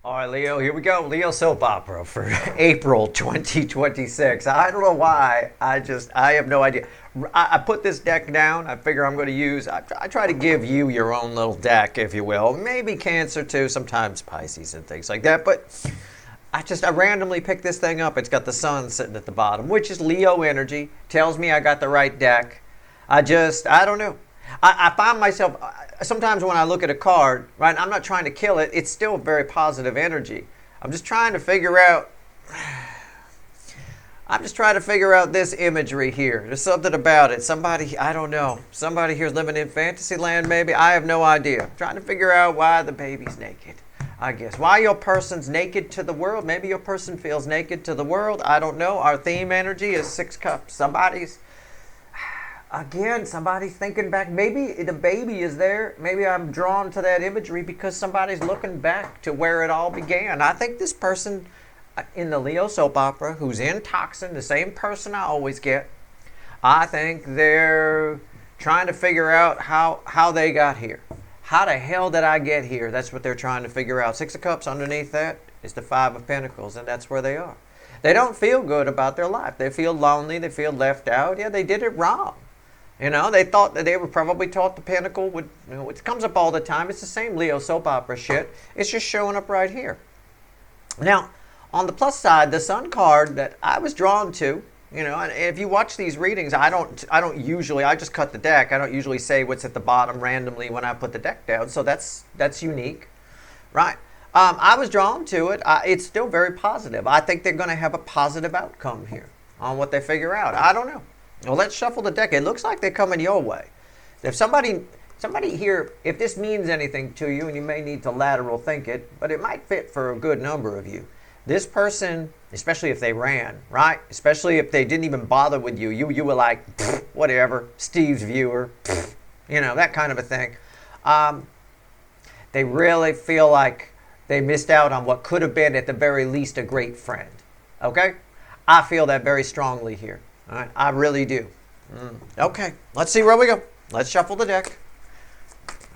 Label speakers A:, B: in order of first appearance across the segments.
A: All right, Leo, here we go. Leo soap opera for April 2026. I don't know why. I have no idea. I put this deck down. I figure I'm going to use, I try to give you your own little deck, if you will. Maybe Cancer too, sometimes Pisces and things like that. But I randomly picked this thing up. It's got the sun sitting at the bottom, which is Leo energy. Tells me I got the right deck. I don't know. I find myself, sometimes when I look at a card, right, I'm not trying to kill it. It's still very positive energy. I'm just trying to figure out, this imagery here. There's something about it. Somebody, I don't know. Somebody here's living in fantasy land, maybe. I have no idea. I'm trying to figure out why the baby's naked, I guess. Why your person's naked to the world. Maybe your person feels naked to the world. I don't know. Our theme energy is 6 cups. Somebody's thinking back. Maybe the baby is there. Maybe I'm drawn to that imagery because somebody's looking back to where it all began. I think this person in the Leo soap opera who's in Toxin, the same person I always get, I think they're trying to figure out how they got here. How the hell did I get here? That's what they're trying to figure out. 6 of Cups underneath that is the 5 of Pentacles, and that's where they are. They don't feel good about their life. They feel lonely. They feel left out. Yeah, they did it wrong. You know, they thought that they were probably taught the Pentacle would, it comes up all the time. It's the same Leo soap opera shit. It's just showing up right here. Now, on the plus side, the Sun card that I was drawn to, and if you watch these readings, I just cut the deck. I don't usually say what's at the bottom randomly when I put the deck down. So that's unique, right? I was drawn to it. It's still very positive. I think they're going to have a positive outcome here on what they figure out. I don't know. Well, let's shuffle the deck. It looks like they're coming your way. If somebody here, if this means anything to you, and you may need to lateral think it, but it might fit for a good number of you. This person, especially if they ran, right? Especially if they didn't even bother with you. You were like, whatever, Steve's viewer, that kind of a thing. They really feel like they missed out on what could have been, at the very least, a great friend. Okay? I feel that very strongly here. All right, I really do. Okay, let's see where we go. Let's shuffle the deck.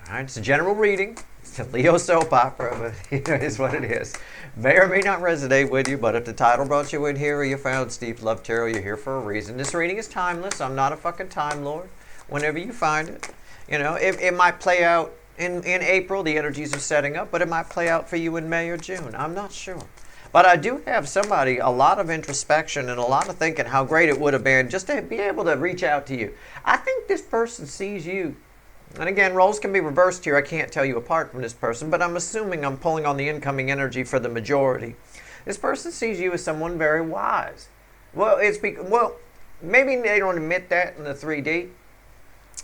A: All right, it's a general reading. It's a Leo soap opera, but it is what it is. May or may not resonate with you, but if the title brought you in here or you found Steve Love Tarot, you're here for a reason. This reading is timeless. I'm not a fucking time lord. Whenever you find it, it might play out in April. The energies are setting up, but it might play out for you in May or June. I'm not sure. But I do have a lot of introspection and a lot of thinking how great it would have been just to be able to reach out to you. I think this person sees you. And again, roles can be reversed here. I can't tell you apart from this person, but I'm assuming I'm pulling on the incoming energy for the majority. This person sees you as someone very wise. Well, maybe they don't admit that in the 3D,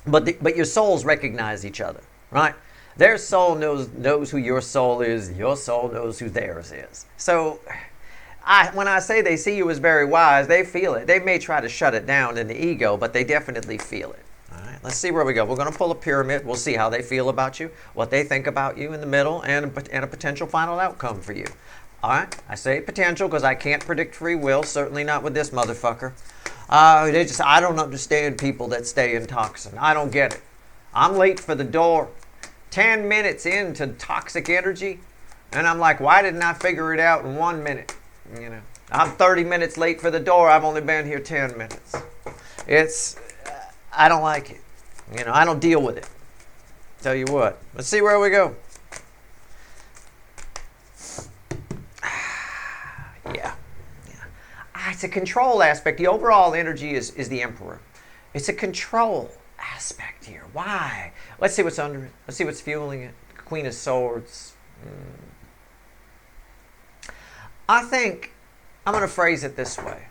A: but your souls recognize each other, right? Their soul knows who your soul is. Your soul knows who theirs is. So when I say they see you as very wise, they feel it. They may try to shut it down in the ego, but they definitely feel it. All right, let's see where we go. We're going to pull a pyramid. We'll see how they feel about you, what they think about you in the middle, and a potential final outcome for you. All right, I say potential because I can't predict free will, certainly not with this motherfucker. I don't understand people that stay in Toxin. I don't get it. I'm late for the door. 10 minutes into toxic energy, and I'm like, why didn't I figure it out in 1 minute? I'm 30 minutes late for the door. I've only been here 10 minutes. I don't like it. I don't deal with it. Tell you what. Let's see where we go. Yeah. It's a control aspect. The overall energy is the Emperor. It's a control aspect here. Why? Let's see what's under it. Let's see what's fueling it. Queen of Swords. I think I'm going to phrase it this way.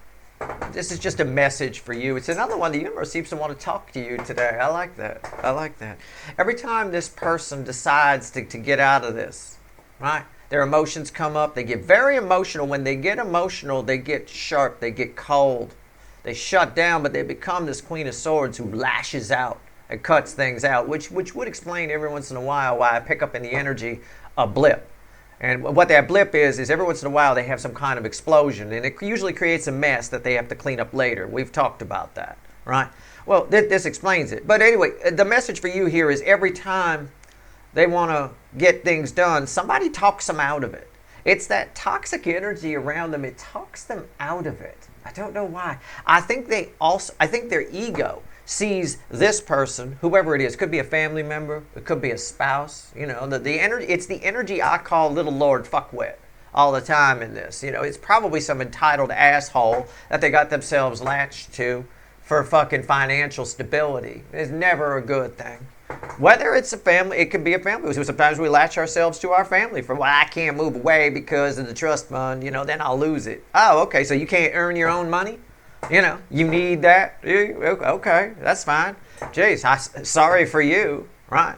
A: This is just a message for you. It's another one. The universe seems to want to talk to you today. I like that. Every time this person decides to get out of this, right? Their emotions come up. They get very emotional. When they get emotional, they get sharp. They get cold. They shut down, but they become this Queen of Swords who lashes out and cuts things out, which would explain every once in a while why I pick up in the energy a blip. And what that blip is every once in a while they have some kind of explosion, and it usually creates a mess that they have to clean up later. We've talked about that, right? Well, this explains it. But anyway, the message for you here is every time they want to get things done, somebody talks them out of it. It's that toxic energy around them. It talks them out of it. I don't know why. I think their ego sees this person, whoever it is, could be a family member, it could be a spouse, the energy, it's the energy I call little Lord Fuckwit all the time in this. It's probably some entitled asshole that they got themselves latched to for fucking financial stability. It's never a good thing. Whether it's a family, it could be a family. Sometimes we latch ourselves to our family for, well, I can't move away because of the trust fund, then I'll lose it. Oh, okay, so you can't earn your own money? You need that? Okay, that's fine. Jeez, sorry for you, right?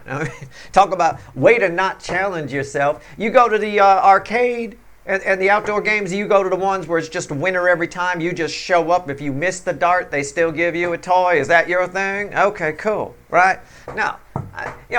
A: Talk about way to not challenge yourself. You go to the arcade and the outdoor games, you go to the ones where it's just a winner every time. You just show up. If you miss the dart, they still give you a toy. Is that your thing? Okay, cool, right? Now,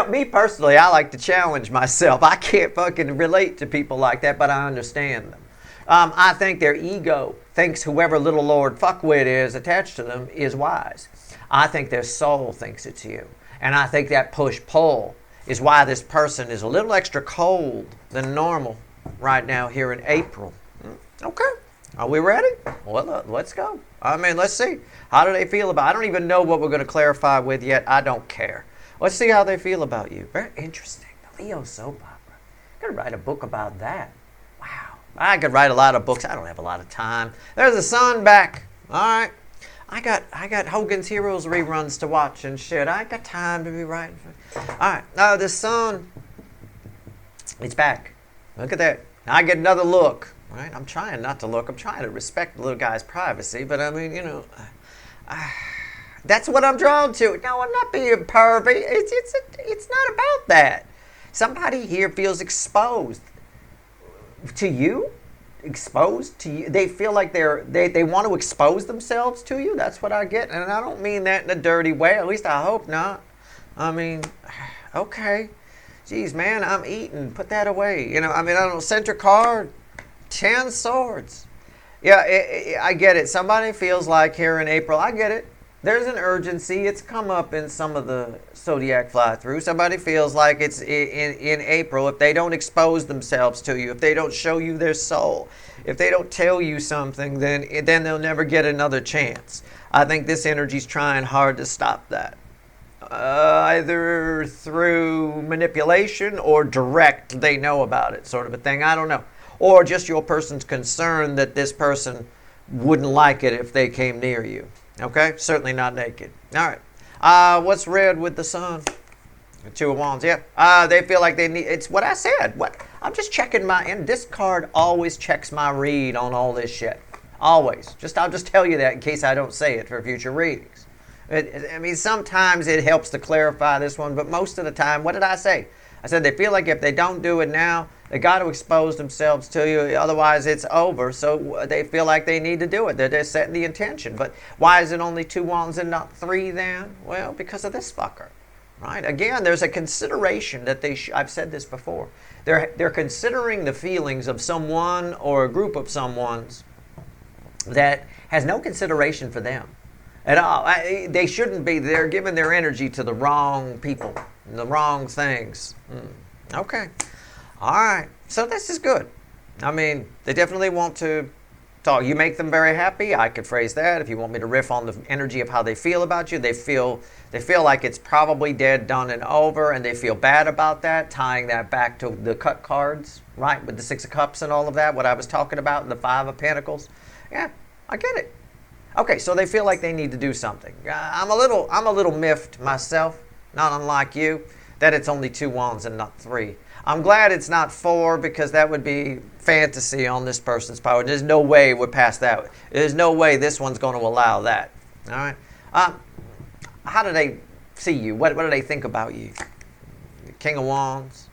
A: me personally, I like to challenge myself. I can't fucking relate to people like that, but I understand them. I think their ego thinks whoever little Lord Fuckwit is attached to them is wise. I think their soul thinks it's you. And I think that push-pull is why this person is a little extra cold than normal right now here in April. Okay. Are we ready? Well, let's go. Let's see. How do they feel about it? I don't even know what we're going to clarify with yet. I don't care. Let's see how they feel about you. Very interesting. The Leo soap opera. I'm going to write a book about that. Wow. I could write a lot of books. I don't have a lot of time. There's the sun back. All right. I got Hogan's Heroes reruns to watch and shit. I got time to be writing. All right. Now the sun, it's back. Look at that. I get another look. Right? I'm trying not to look. I'm trying to respect the little guy's privacy. But that's what I'm drawn to. No, I'm not being pervy. It's not about that. Somebody here feels exposed. To you? Exposed to you? They feel like they want to expose themselves to you? That's what I get. And I don't mean that in a dirty way. At least I hope not. Okay. Jeez, man, I'm eating. Put that away. I don't know. Center card. 10 swords. Yeah, I get it. Somebody feels like here in April, I get it. There's an urgency. It's come up in some of the zodiac fly-through. Somebody feels like it's in April. If they don't expose themselves to you, if they don't show you their soul, if they don't tell you something, then they'll never get another chance. I think this energy's trying hard to stop that. Either through manipulation or direct, they know about it sort of a thing. I don't know. Or just your person's concern that this person wouldn't like it if they came near you. Okay? Certainly not naked. All right. What's red with the sun? The Two of Wands. Yeah. They feel like they need... It's what I said. I'm just checking and this card always checks my read on all this shit. Always. I'll just tell you that in case I don't say it for future readings. Sometimes it helps to clarify this one, but most of the time, what did I say? I said they feel like if they don't do it now, they got to expose themselves to you, otherwise it's over. So they feel like they need to do it. They're setting the intention. But why is it only 2 wands and not 3 then? Well, because of this fucker, right? Again, there's a consideration that I've said this before. They're considering the feelings of someone or a group of someone's that has no consideration for them at all. They shouldn't be. They're giving their energy to the wrong people, the wrong things. Okay. All right. So this is good. They definitely want to talk. You make them very happy. I could phrase that. If you want me to riff on the energy of how they feel about you, they feel like it's probably dead, done, and over, and they feel bad about that, tying that back to the cut cards, right, with the 6 of Cups and all of that, what I was talking about, and the 5 of Pentacles. Yeah, I get it. Okay, so they feel like they need to do something. I'm a little miffed myself, not unlike you, that it's only 2 wands and not 3. I'm glad it's not 4 because that would be fantasy on this person's power. There's no way we're past that. There's no way this one's going to allow that. All right. How do they see you? What do they think about you? The King of Wands.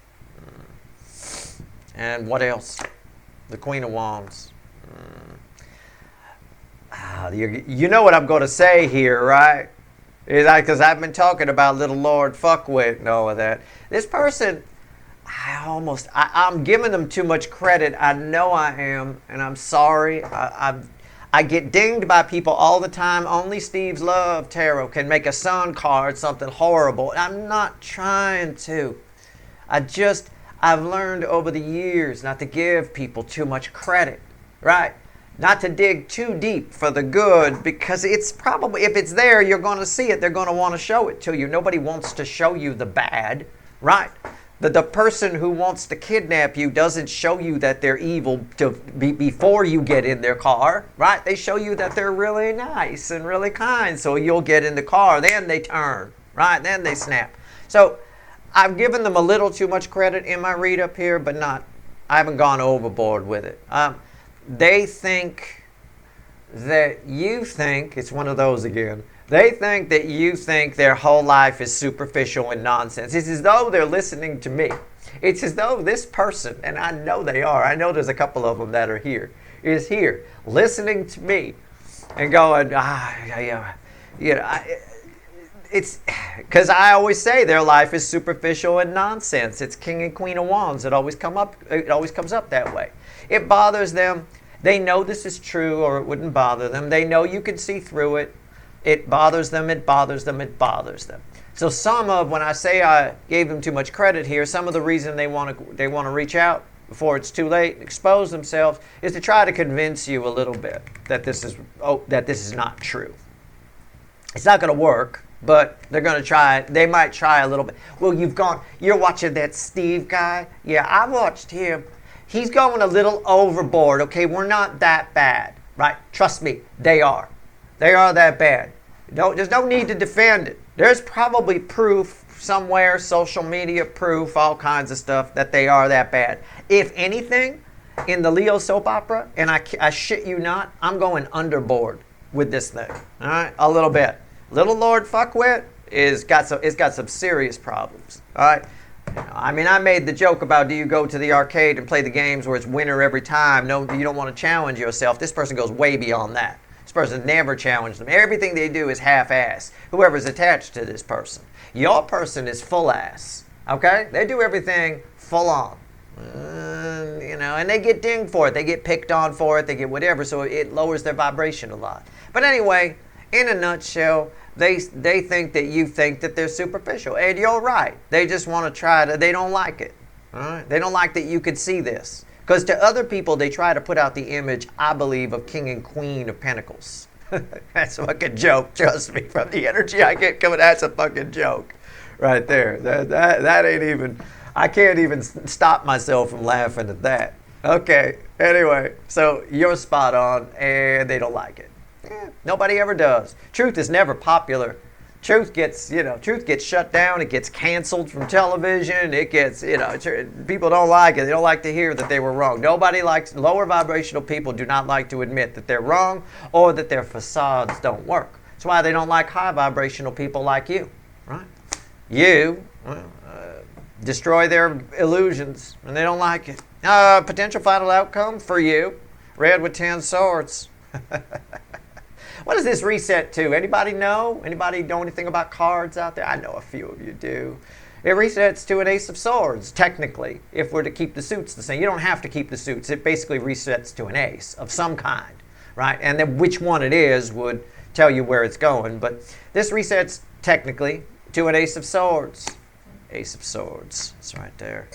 A: And what else? The Queen of Wands. You know what I'm going to say here, right? Because I've been talking about little Lord Fuckwit and all of that. This person, I'm giving them too much credit. I know I am, and I'm sorry. I get dinged by people all the time. Only Steve's Love Tarot can make a sun card something horrible. I'm not trying to. I've learned over the years not to give people too much credit, right? Not to dig too deep for the good, because it's probably, if it's there, you're going to see it. They're going to want to show it to you. Nobody wants to show you the bad, right? The person who wants to kidnap you doesn't show you that they're evil before you get in their car, right? They show you that they're really nice and really kind, so you'll get in the car. Then they turn, right? Then they snap. So I've given them a little too much credit in my read up here, but I haven't gone overboard with it. They think that you think, it's one of those again, they think that you think their whole life is superficial and nonsense. It's as though they're listening to me. It's as though this person, and I know they are, I know there's a couple of them that are here, is here listening to me and going, it's because I always say their life is superficial and nonsense. It's King and Queen of Wands. It always comes up that way. It bothers them. They know this is true, or it wouldn't bother them. They know you can see through it. It bothers them, it bothers them, it bothers them. So when I say I gave them too much credit here, some of the reason they want to reach out before it's too late, expose themselves, is to try to convince you a little bit that this is not true. It's not going to work, but they're going to try. They might try a little bit. Well, you're watching that Steve guy? Yeah, I watched him. He's going a little overboard, okay? We're not that bad, right? Trust me, they are. They are that bad. There's no need to defend it. There's probably proof somewhere, social media proof, all kinds of stuff that they are that bad. If anything, in the Leo soap opera, and I shit you not, I'm going underboard with this thing, all right? A little bit. Little Lord Fuckwit it's got some serious problems, all right? I mean, I made the joke about, do you go to the arcade and play the games where it's winner every time? No, you don't want to challenge yourself. This person goes way beyond that. This person never challenged them. Everything they do is half-ass. Whoever's attached to this person. Your person is full-ass, okay? They do everything full-on. And they get dinged for it. They get picked on for it. They get whatever, so it lowers their vibration a lot. But anyway, in a nutshell, they think that you think that they're superficial. And you're right. They just want to they don't like it. All right? They don't like that you could see this. Because to other people, they try to put out the image, I believe, of King and Queen of Pentacles. That's a fucking joke, trust me. From the energy I get coming, that's a fucking joke right there. That ain't even, I can't even stop myself from laughing at that. Okay, anyway, so you're spot on, and they don't like it. Nobody ever does. Truth is never popular. Truth gets shut down. It gets canceled from television. It gets, people don't like it. They don't like to hear that they were wrong. Lower vibrational people do not like to admit that they're wrong or that their facades don't work. That's why they don't like high vibrational people like you, right? You destroy their illusions, and they don't like it. Potential final outcome for you, red with 10 swords. What is this reset to? Anybody know? Anybody know anything about cards out there? I know a few of you do. It resets to an Ace of Swords, technically, if we're to keep the suits the same. You don't have to keep the suits. It basically resets to an ace of some kind, right? And then which one it is would tell you where it's going. But this resets, technically, to an Ace of Swords. Ace of Swords. It's right there.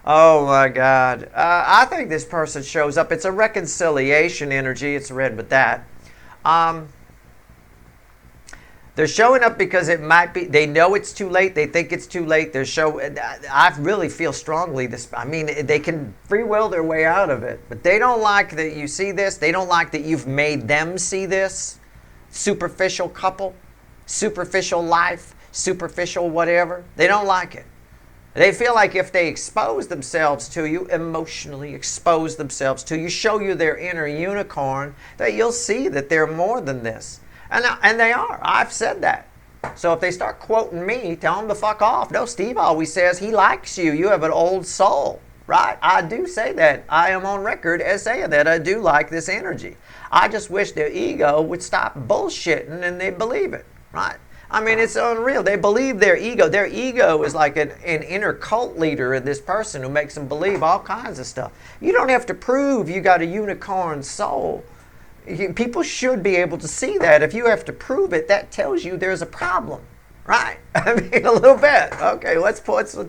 A: Oh, my God. I think this person shows up. It's a reconciliation energy. It's red with that. They're showing up because it might be, they know it's too late. They think it's too late. I really feel strongly they can free will their way out of it, but they don't like that you see this. They don't like that you've made them see this. Superficial couple, superficial life, superficial whatever. They don't like it. They feel like if they expose themselves to you, emotionally expose themselves to you, show you their inner unicorn, that you'll see that they're more than this. And they are. I've said that. So if they start quoting me, tell them to fuck off. No, Steve always says he likes you. You have an old soul, right? I do say that. I am on record as saying that. I do like this energy. I just wish their ego would stop bullshitting and they believe it, right? I mean, it's unreal. They believe their ego. Their ego is like an inner cult leader in this person who makes them believe all kinds of stuff. You don't have to prove you got a unicorn soul. People should be able to see that. If you have to prove it, that tells you there's a problem, right? I mean, a little bit. Okay, let's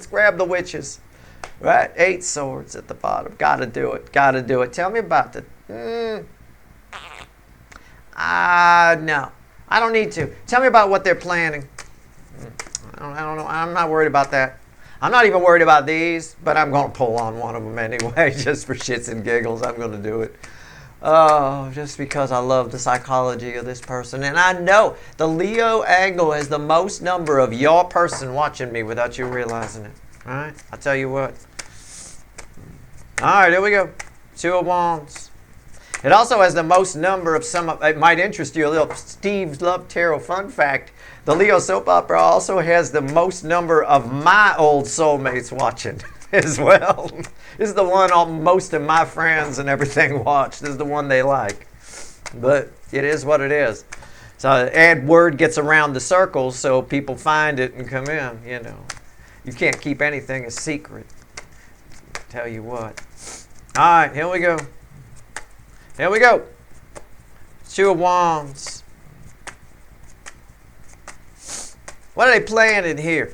A: grab the witches. Right? 8 swords at the bottom. Got to do it. Got to do it. Tell me about the... no. I don't need to. Tell me about what they're planning. I don't know. I'm not worried about that. I'm not even worried about these, but I'm going to pull on one of them anyway, just for shits and giggles. I'm going to do it. Oh, just because I love the psychology of this person. And I know the Leo angle has the most number of your person watching me without you realizing it. All right? I'll tell you what. All right, here we go. 2 of Wands. It also has the most number of some, it might interest you a little, Steve's Love Tarot fun fact. The Leo soap opera also has the most number of my old soulmates watching as well. This is the one all, most of my friends and everything watch. This is the one they like. But it is what it is. So and word gets around the circles so people find it and come in, you know. You can't keep anything a secret. Tell you what. All right, here we go. Here we go. 2 of Wands. What are they planning here?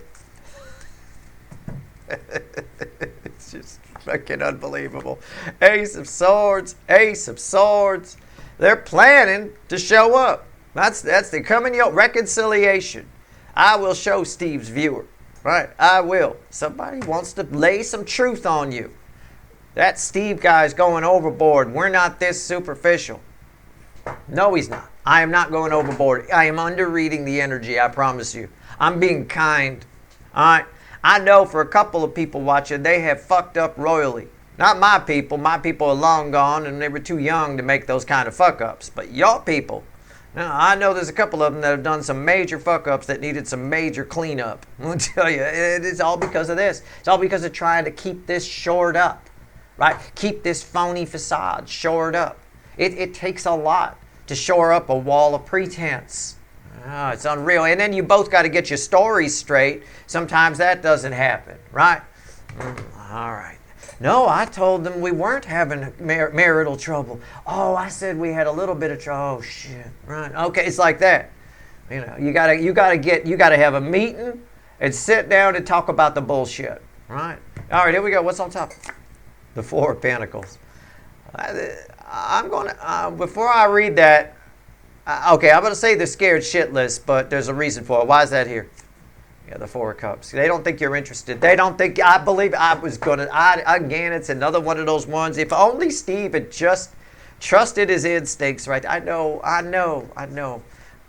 A: It's just fucking unbelievable. Ace of Swords. Ace of Swords. They're planning to show up. That's the coming your reconciliation. I will show Steve's viewer. Right? I will. Somebody wants to lay some truth on you. That Steve guy's going overboard. We're not this superficial. No, he's not. I am not going overboard. I am under-reading the energy, I promise you. I'm being kind. All right? I know for a couple of people watching, they have fucked up royally. Not my people. My people are long gone, and they were too young to make those kind of fuck-ups. But your people, now, I know there's a couple of them that have done some major fuck-ups that needed some major cleanup. I'll tell you, it's all because of this. It's all because of trying to keep this shored up. Right? Keep this phony facade shored up. It takes a lot to shore up a wall of pretense. Oh, it's unreal. And then you both got to get your stories straight. Sometimes that doesn't happen, right? All right. No, I told them we weren't having marital trouble. Oh, I said we had a little bit of trouble. Oh shit. Right. Okay, it's like that. You know, you gotta have a meeting and sit down and talk about the bullshit. Right? All right, here we go. What's on top? The 4 of Pentacles. I'm going to, before I read that, okay, I'm going to say they're scared shitless, but there's a reason for it. Why is that here? Yeah, the 4 of Cups. They don't think you're interested. They don't think, I believe I was going to, again, it's another one of those ones. If only Steve had just trusted his instincts, right? I know.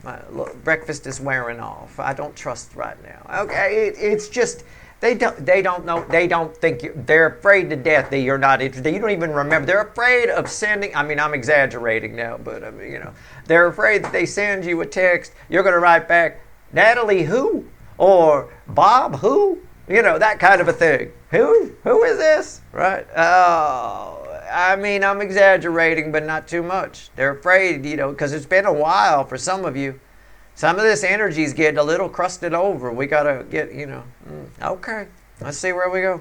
A: My breakfast is wearing off. I don't trust right now. Okay, it's just... They don't know. They don't think they're afraid to death that you're not interested. You don't even remember. They're afraid of sending. I mean, I'm exaggerating now, but I mean, you know, they're afraid that they send you a text. You're going to write back, Natalie who, or Bob who, you know, that kind of a thing. Who is this? Right? Oh, I mean, I'm exaggerating, but not too much. They're afraid, you know, because it's been a while for some of you. Some of this energy is getting a little crusted over. We got to get, you know, okay. Let's see where we go.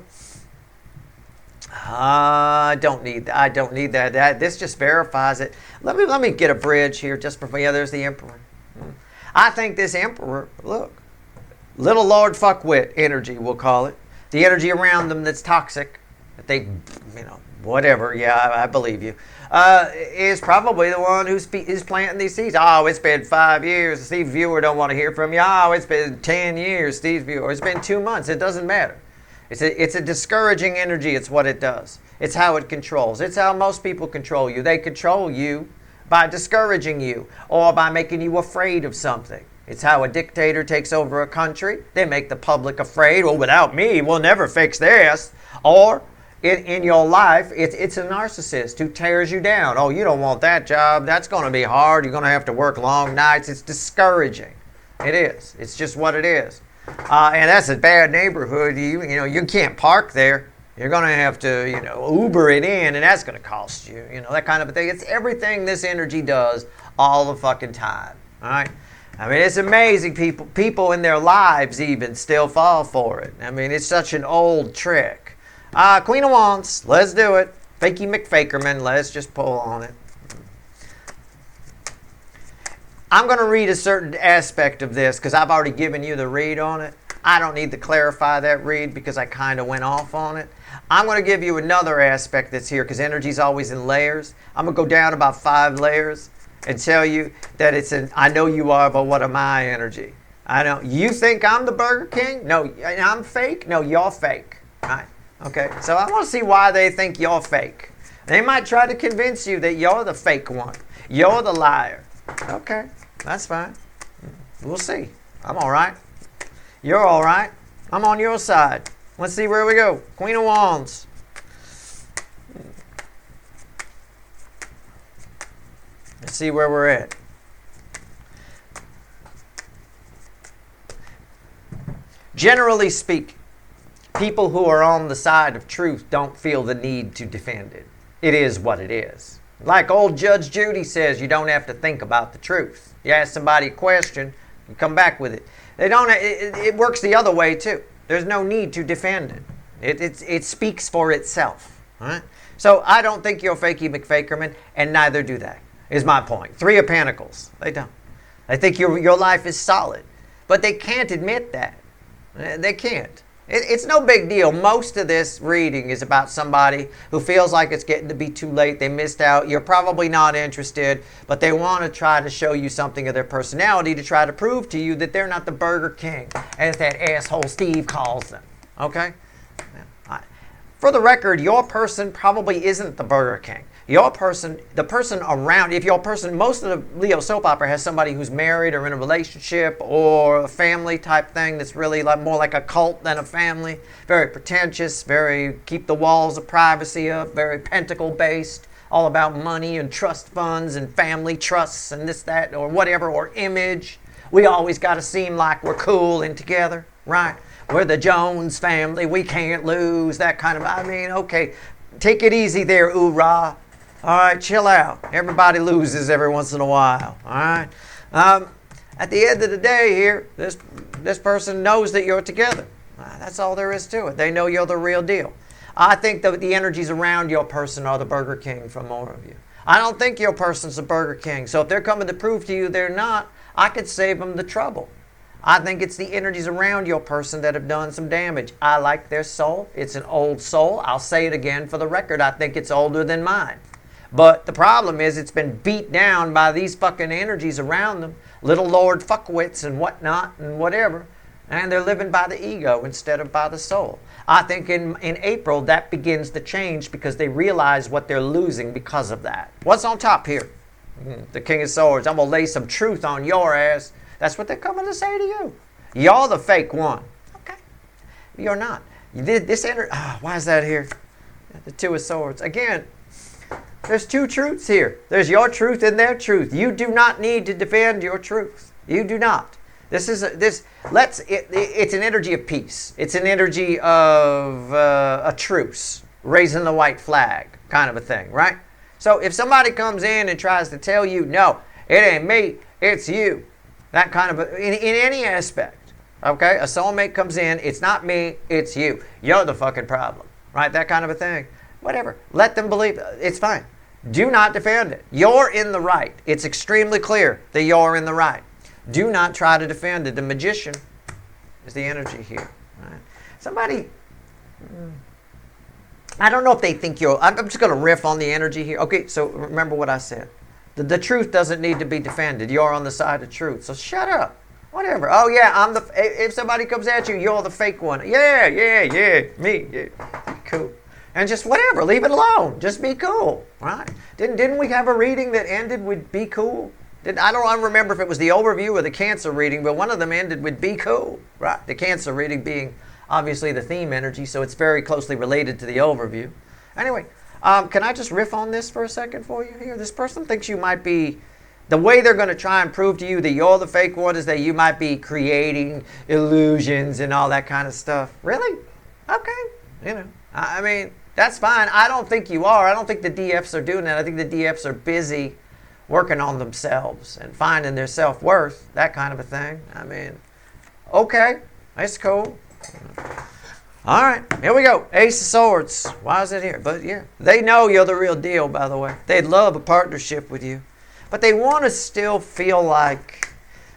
A: I don't need that. This just verifies it. Let me get a bridge here just for, yeah, there's the Emperor. I think this Emperor, look, little Lord Fuckwit energy, we'll call it. The energy around them that's toxic, that they, you know, whatever, yeah, I believe you, is probably the one who's planting these seeds. Oh, it's been 5 years. Steve's viewer don't want to hear from you. Oh, it's been 10 years. Steve's viewer. It's been 2 months. It doesn't matter. It's a discouraging energy. It's what it does. It's how it controls. It's how most people control you. They control you by discouraging you or by making you afraid of something. It's how a dictator takes over a country. They make the public afraid. Well, without me, we'll never fix this. Or in your life, it's a narcissist who tears you down. Oh, you don't want that job. That's going to be hard. You're going to have to work long nights. It's discouraging. It is. It's just what it is. And that's a bad neighborhood. You know, you can't park there. You're going to have to, you know, Uber it in, and that's going to cost you. You know, that kind of a thing. It's everything this energy does all the fucking time. All right? I mean, it's amazing. People in their lives even still fall for it. I mean, it's such an old trick. Queen of Wands, let's do it. Fakey McFakerman, let's just pull on it. I'm going to read a certain aspect of this because I've already given you the read on it. I don't need to clarify that read because I kind of went off on it. I'm going to give you another aspect that's here because energy is always in layers. I'm going to go down about 5 layers and tell you that it's an I know you are, but what am I energy? I know you think I'm the Burger King? No, I'm fake? No, you're fake. All right. Okay. So I want to see why they think you're fake. They might try to convince you that you're the fake one. You're the liar. Okay. That's fine. We'll see. I'm all right. You're all right. I'm on your side. Let's see where we go. Queen of Wands. Let's see where we're at. Generally speaking, people who are on the side of truth don't feel the need to defend it. It is what it is. Like old Judge Judy says, you don't have to think about the truth. You ask somebody a question, you come back with it. They don't. It works the other way too. There's no need to defend it. It speaks for itself. All right? So I don't think you're fakey McFakerman, and neither do they, is my point. 3 of Pentacles. They don't. They think your life is solid. But they can't admit that. They can't. It's no big deal. Most of this reading is about somebody who feels like it's getting to be too late. They missed out. You're probably not interested, but they want to try to show you something of their personality to try to prove to you that they're not the Burger King, as that asshole Steve calls them. Okay? For the record, your person probably isn't the Burger King. Your person, the person around, if your person, most of the Leo soap opera has somebody who's married or in a relationship or a family type thing that's really like more like a cult than a family. Very pretentious, very keep the walls of privacy up, very pentacle based, all about money and trust funds and family trusts and this, that, or whatever, or image. We always got to seem like we're cool and together, right? We're the Jones family, we can't lose, that kind of, I mean, okay, take it easy there, oorah. All right, chill out. Everybody loses every once in a while. All right. At the end of the day here, this person knows that you're together. That's all there is to it. They know you're the real deal. I think that the energies around your person are the Burger King for more of you. I don't think your person's the Burger King. So if they're coming to prove to you they're not, I could save them the trouble. I think it's the energies around your person that have done some damage. I like their soul. It's an old soul. I'll say it again for the record. I think it's older than mine. But the problem is it's been beat down by these fucking energies around them, little Lord fuckwits and whatnot and whatever, and they're living by the ego instead of by the soul. I think in April that begins to change because they realize what they're losing because of that. What's on top here? The King of Swords. I'm going to lay some truth on your ass. That's what they're coming to say to you. You're the fake one. Okay. You're not. This energy. Why is that here? The Two of Swords. Again, there's 2 truths here. There's your truth and their truth. You do not need to defend your truth. You do not. It's an energy of peace. It's an energy of a truce, raising the white flag kind of a thing, right? So if somebody comes in and tries to tell you, no, it ain't me, it's you, that kind of in any aspect, okay? A soulmate comes in, it's not me, it's you. You're the fucking problem, right? That kind of a thing. Whatever. Let them believe it. It's fine. Do not defend it. You're in the right. It's extremely clear that you're in the right. Do not try to defend it. The Magician is the energy here. Right? Somebody, I don't know if they think you're, I'm just going to riff on the energy here. Okay, so remember what I said. The truth doesn't need to be defended. You're on the side of truth. So shut up. Whatever. Oh, yeah, if somebody comes at you, you're the fake one. Yeah, me. Yeah. Cool. And just whatever, leave it alone. Just be cool, right? Didn't we have a reading that ended with be cool? I don't remember if it was the overview or the Cancer reading, but one of them ended with be cool, right? The Cancer reading being obviously the theme energy, so it's very closely related to the overview. Anyway, can I just riff on this for a second for you here? This person thinks you might be, the way they're going to try and prove to you that you're the fake one is that you might be creating illusions and all that kind of stuff. Really? Okay. I mean, that's fine. I don't think you are. I don't think the DFs are doing that. I think the DFs are busy working on themselves and finding their self-worth, that kind of a thing. I mean, okay, that's cool. All right, here we go. Ace of Swords. Why is it here? But yeah, they know you're the real deal, by the way. They'd love a partnership with you. But they want to still feel like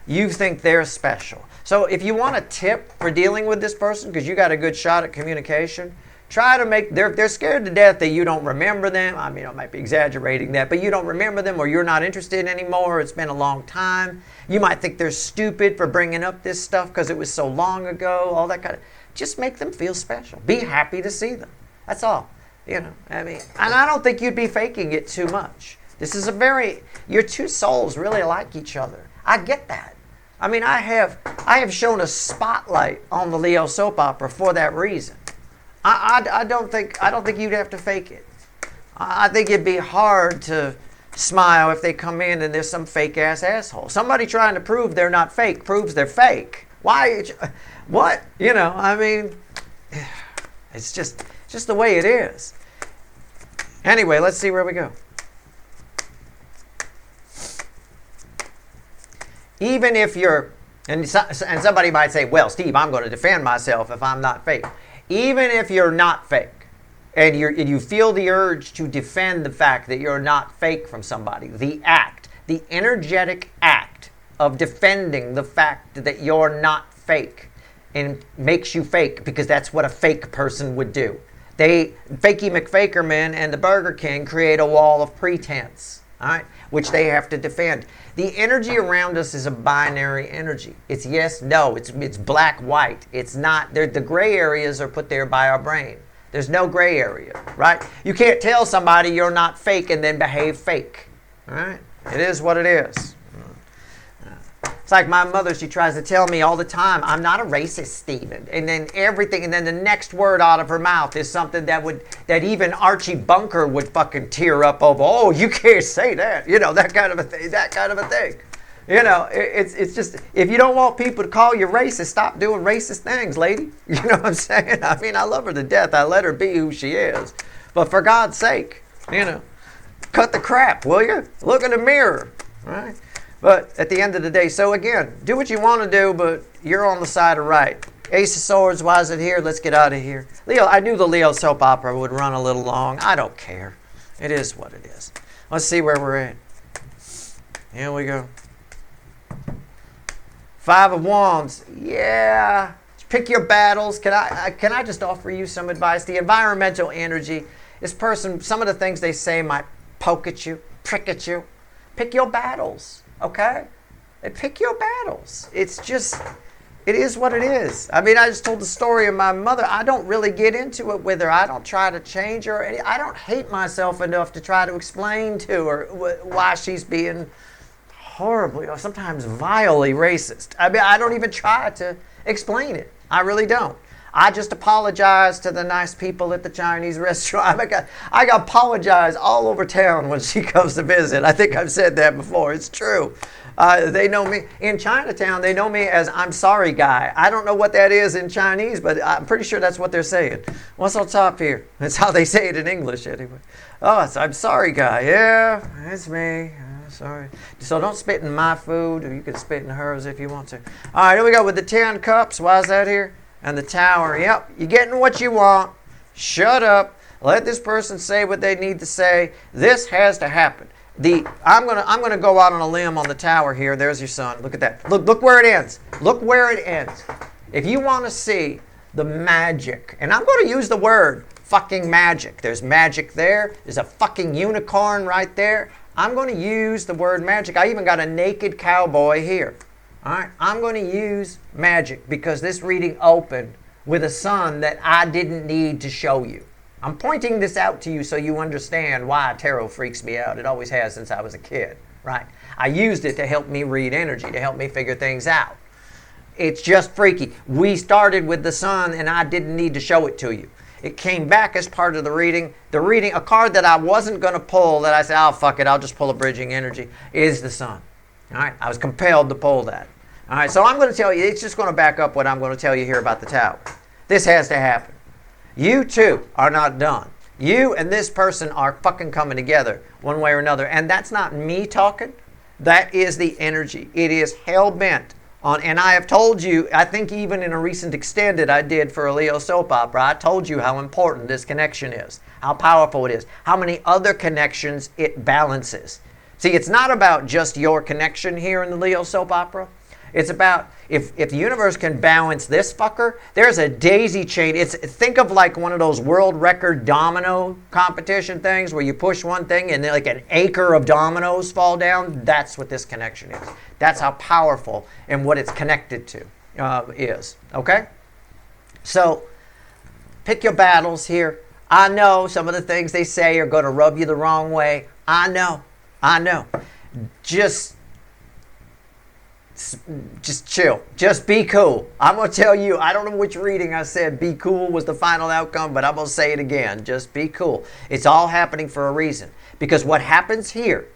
A: you think they're special. So if you want a tip for dealing with this person, because you got a good shot at communication, try to make, they're scared to death that you don't remember them. I mean, I might be exaggerating that, but you don't remember them or you're not interested anymore. It's been a long time. You might think they're stupid for bringing up this stuff because it was so long ago, all that kind of, just make them feel special. Be happy to see them. That's all. You know, I mean, and I don't think you'd be faking it too much. This is your two souls really like each other. I get that. I mean, I have shown a spotlight on the Leo soap opera for that reason. I don't think you'd have to fake it. I think it'd be hard to smile if they come in and there's some fake ass asshole. Somebody trying to prove they're not fake proves they're fake. Why? What? You know, I mean, it's just the way it is. Anyway, let's see where we go. Even if you're, and somebody might say, well, Steve, I'm going to defend myself if I'm not fake. Even if you're not fake, and you feel the urge to defend the fact that you're not fake from somebody, the energetic act of defending the fact that you're not fake, and makes you fake because that's what a fake person would do. Fakey McFakerman and the Burger King create a wall of pretense, all right, which they have to defend. The energy around us is a binary energy. It's yes, no. It's black, white. It's not. The gray areas are put there by our brain. There's no gray area, right? You can't tell somebody you're not fake and then behave fake, all right? It is what it is. It's like my mother, she tries to tell me all the time, I'm not a racist, Stephen. And then the next word out of her mouth is something that even Archie Bunker would fucking tear up over. Oh, you can't say that. You know, that kind of a thing. You know, it's just, if you don't want people to call you racist, stop doing racist things, lady. You know what I'm saying? I mean, I love her to death. I let her be who she is. But for God's sake, you know, cut the crap, will you? Look in the mirror, all right? But at the end of the day, so again, do what you want to do, but you're on the side of right. Ace of Swords, why is it here? Let's get out of here. Leo, I knew the Leo soap opera would run a little long. I don't care. It is what it is. Let's see where we're at. Here we go. Five of Wands. Yeah. Pick your battles. Can I just offer you some advice? The environmental energy. This person, some of the things they say might poke at you, prick at you. Pick your battles. Okay? Pick your battles. It's just, it is what it is. I mean, I just told the story of my mother. I don't really get into it with her. I don't try to change her. I don't hate myself enough to try to explain to her why she's being horribly or sometimes vilely racist. I mean, I don't even try to explain it. I really don't. I just apologize to the nice people at the Chinese restaurant. I got apologize all over town when she comes to visit. I think I've said that before. It's true. They know me in Chinatown. They know me as I'm sorry guy. I don't know what that is in Chinese, but I'm pretty sure that's what they're saying. What's on top here? That's how they say it in English anyway. Oh, it's I'm sorry guy. Yeah, it's me. Sorry. So don't spit in my food, or you can spit in hers if you want to. All right, here we go with the 10 cups. Why is that here? And the Tower. Yep, you're getting what you want. Shut up. Let this person say what they need to say. This has to happen. I'm gonna go out on a limb on the Tower here. There's your sun. Look at that. Look where it ends. Look where it ends. If you want to see the magic, and I'm going to use the word fucking magic. There's magic there. There's a fucking unicorn right there. I'm going to use the word magic. I even got a naked cowboy here. All right, I'm going to use magic because this reading opened with a sun that I didn't need to show you. I'm pointing this out to you so you understand why tarot freaks me out. It always has since I was a kid, right? I used it to help me read energy, to help me figure things out. It's just freaky. We started with the sun and I didn't need to show it to you. It came back as part of the reading. The reading, a card that I wasn't going to pull, that I said, oh, fuck it, I'll just pull a bridging energy, is the sun. All right, I was compelled to pull that. All right, so I'm going to tell you, it's just going to back up what I'm going to tell you here about the Tower. This has to happen. You two are not done. You and this person are fucking coming together one way or another. And that's not me talking. That is the energy. It is hell-bent on, and I have told you, I think even in a recent extended I did for a Leo soap opera, I told you how important this connection is, how powerful it is, how many other connections it balances. See, it's not about just your connection here in the Leo soap opera. It's about if the universe can balance this fucker, there's a daisy chain. Think of like one of those world record domino competition things where you push one thing and then like an acre of dominoes fall down. That's what this connection is. That's how powerful and what it's connected to is. Okay? So pick your battles here. I know some of the things they say are going to rub you the wrong way. I know. Just chill. Just be cool. I'm going to tell you, I don't know which reading I said be cool was the final outcome, but I'm going to say it again. Just be cool. It's all happening for a reason. Because what happens here,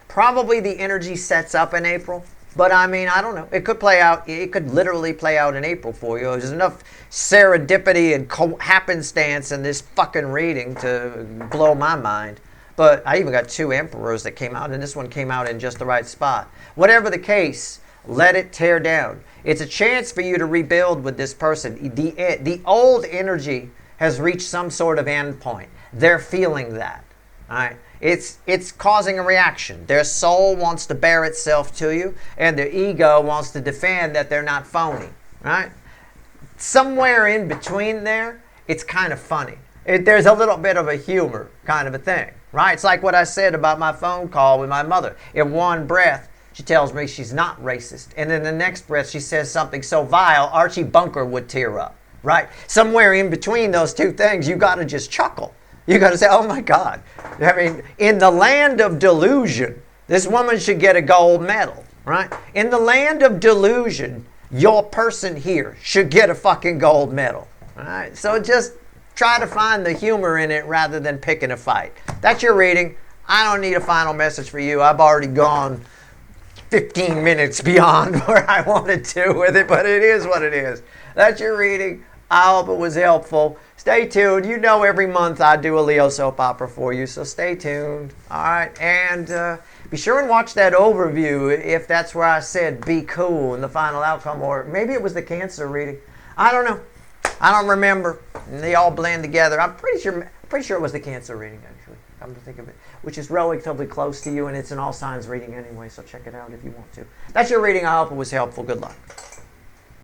A: probably the energy sets up in April, but I mean, I don't know. It could play out. It could literally play out in April for you. There's enough serendipity and happenstance in this fucking reading to blow my mind. But I even got 2 emperors that came out, and this one came out in just the right spot. Whatever the case, let it tear down. It's a chance for you to rebuild with this person. The old energy has reached some sort of end point. They're feeling that. All right? It's causing a reaction. Their soul wants to bear itself to you, and their ego wants to defend that they're not phony. Right? Somewhere in between there, it's kind of funny. There's a little bit of a humor kind of a thing. Right? It's like what I said about my phone call with my mother. In one breath, she tells me she's not racist. And in the next breath, she says something so vile, Archie Bunker would tear up. Right? Somewhere in between those two things, you got to just chuckle. You got to say, oh my God. I mean, in the land of delusion, this woman should get a gold medal. Right? In the land of delusion, your person here should get a fucking gold medal. All right? So just try to find the humor in it rather than picking a fight. That's your reading. I don't need a final message for you. I've already gone 15 minutes beyond where I wanted to with it, but it is what it is. That's your reading. I hope it was helpful. Stay tuned. You know every month I do a Leo soap opera for you, so stay tuned. All right, and be sure and watch that overview if that's where I said be cool in the final outcome, or maybe it was the Cancer reading. I don't know. I don't remember. They all blend together. I'm pretty sure it was the Cancer reading, actually, come to think of it, which is relatively close to you, and it's an all signs reading anyway, so check it out if you want to. That's your reading. I hope it was helpful. Good luck.